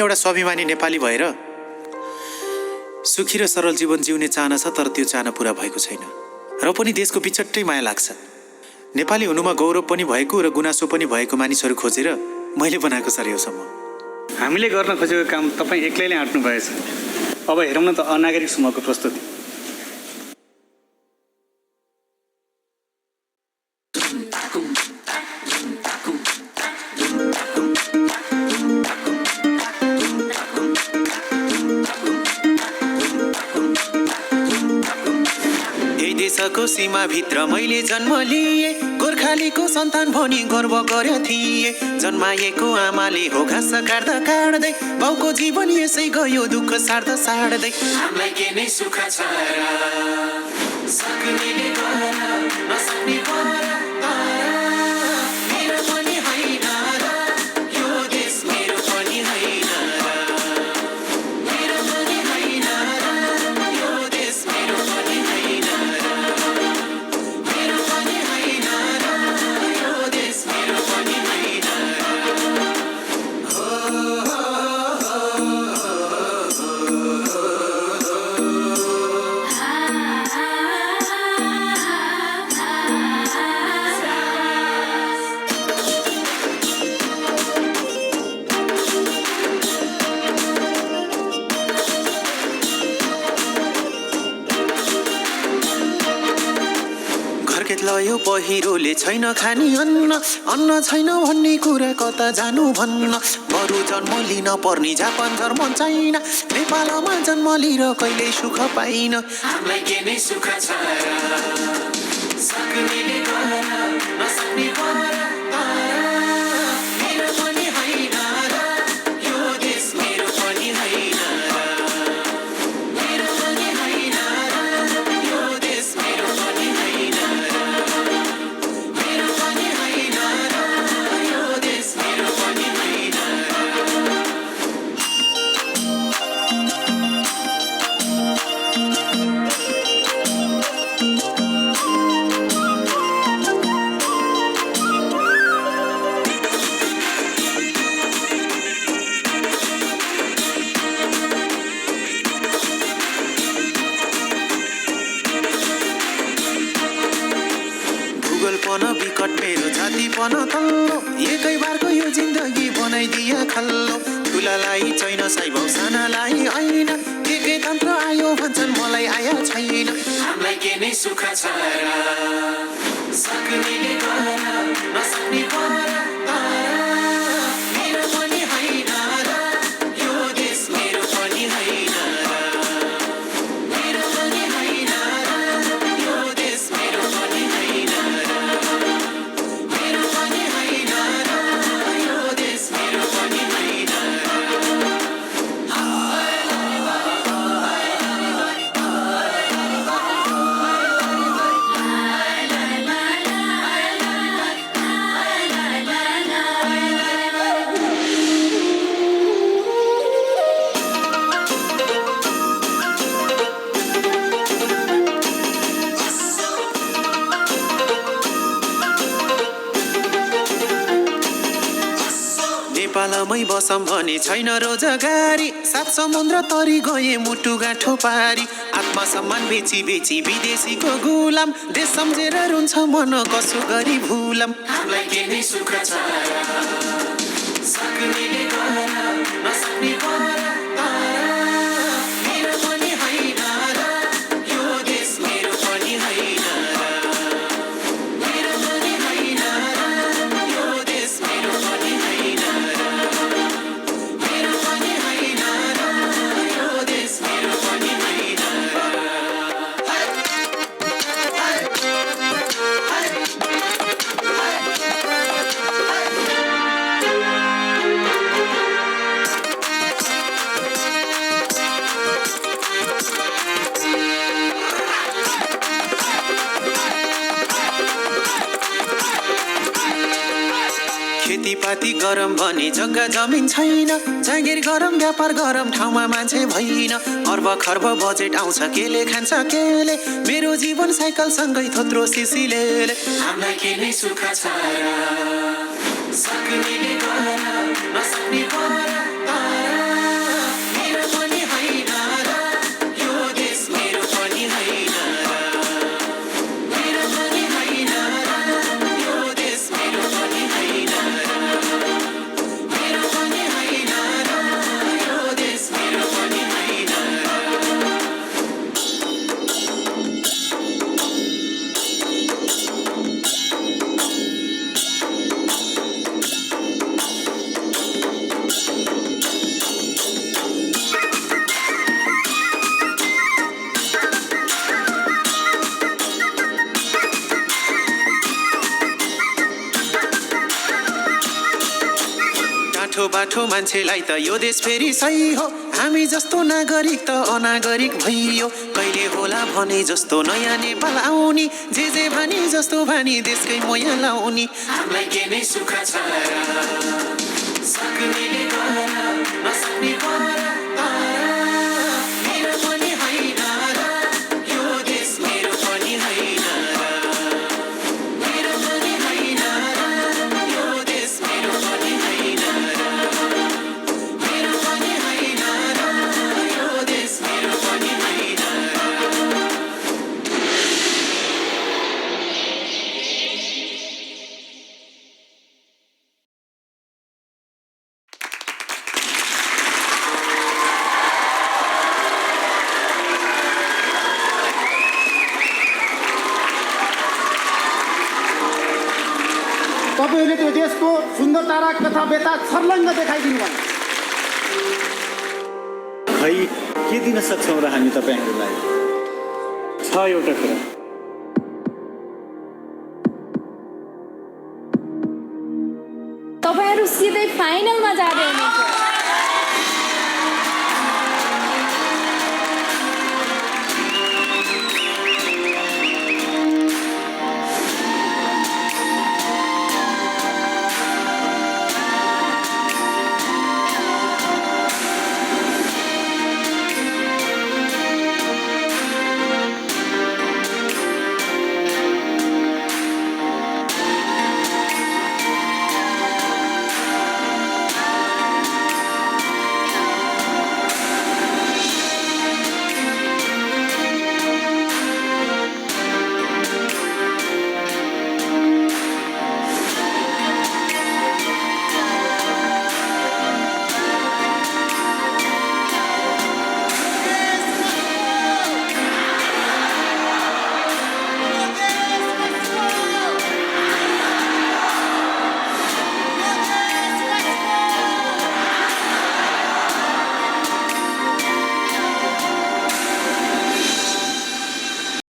एउटा स्वाभिमानी नेपाली भएर सुखी र सरल जीवन जिउने चाहना छ, तर त्यो चाहना पूरा भएको छैन र पनि देशको बिचट्टै माया लाग्छ। नेपाली हुनुमा गौरव पनि भएको र गुनासो पनि भएको मानिसहरू खोजेर मैले बनाएको सर यो समूह। हामीले गर्न खोजेको काम तपाईँ एक्लैले आँट्नु भएछ। अब हेरौँ न त अनागरिक समूहको प्रस्तुति। देशको सीमा भित्र मैले जन्म लिए, गोर्खालीको सन्तान भनी गर्व गर्यो थिए। जन्माएको आमाले हो घाँस काट्दा काट्दै, बाउको जीवन यसै गयो दुःख सार्दा सार्दै। हामीलाई के नै सुख छ र, सक्नेले गर नसक्ने गर, मेरो पनि होइन र, यो देश मेरो पनि होइन र, मेरो पनि होइन र, यो देश मेरो पनि होइन र, मेरो पनि होइन र, यो देश मेरो पनि होइन लयो पहिरोले छैन खानी अन्न, अन्न छैन भन्ने कुरा कता जानु भन्न। बरु जन्म लिन पर्ने जापान जर्मन चाइना, नेपालमा जन्म लिएर कहिल्यै सुख पाइन। हामीलाई के नै सुख छ र, सक्नेले गर नसक्ने गर, मेरो पनि होइन र, यो देश मेरो पनि होइन र, मेरो पनि होइन र, यो देश मेरो पनि होइन र, मेरो पनि होइन र, यो देश मेरो पनि होइन र। भूगोलपन विकट मेरो जातिपन तल्लो, एकै बारको यो जिन्दगी बनाइदिए खल्लो। ठुलालाई छैन साइबाउ सानालाई ऐन, एकै तन्त्र आयो भन्छन् मलाई आयो छैन। हामीलाई के नै सुख छ र, सक्नेले गर नसक्ने गर, मेरो पनि होइन र, यो देश मेरो पनि होइन र, मेरो पनि होइन र, यो देश मेरो पनि होइन र, मेरो पनि होइन र, यो देश मेरो पनि होइन र। नेपालमै बसम भने छैन रोजगारी, सात समुद्र तरी गए मुटु गाँठो पारी। आत्मा सम्मान बेची बेची विदेशीको गुलाम, देश सम्झेर रुन्छ मन कसो गरी भुलम। हामीलाई के नै सुख छ र, सक्नेले गर नसक्ने गर, मेरो पनि होइन र, यो देश मेरो पनि होइन र, मेरो पनि होइन र, यो देश मेरो पनि होइन र, मेरो पनि होइन र, यो देश मेरो पनि होइन र। खेतीपाती गरम भने जग्गा जमिन छैन, जागिर गरम व्यापार गरम ठाउँमा मान्छे भइन। अर्ब खर्ब बजेट आउँछ केले खान्छ केले, मेरो जीवन साइकल सँगै थोत्रो सिसिले। हामीलाई के नै सुख छ र, सक्नेले गर नसक्ने गर, अनौठो मान्छेलाई त यो देश फेरि सही हो हामी जस्तो नागरिक त अनागरिक भइयो कहिले होला भने जस्तो नयाँ नेपाल आउने जे भानी जस्तो भानी देशकै मोया लाउने हामीलाई के नै सुख छ र सक्नेले गर नसक्ने गर मेरो पनि होइन र यो देश मेरो पनि होइन मेरो पनि होइन र यो देश मेरो पनि होइन मेरो पनि होइन र यो देश मेरो पनि होइन तपाईँहरूले त्यो देशको सुन्दरता र कथा व्यथा छर्लङ्ग देखाइदिनु भयो खै के दिन सक्छौँ र हामी तपाईँहरूलाई छ एउटा कुरा तपाईहरु सिधै फाइनलमा जाँदै हुनुहुन्छ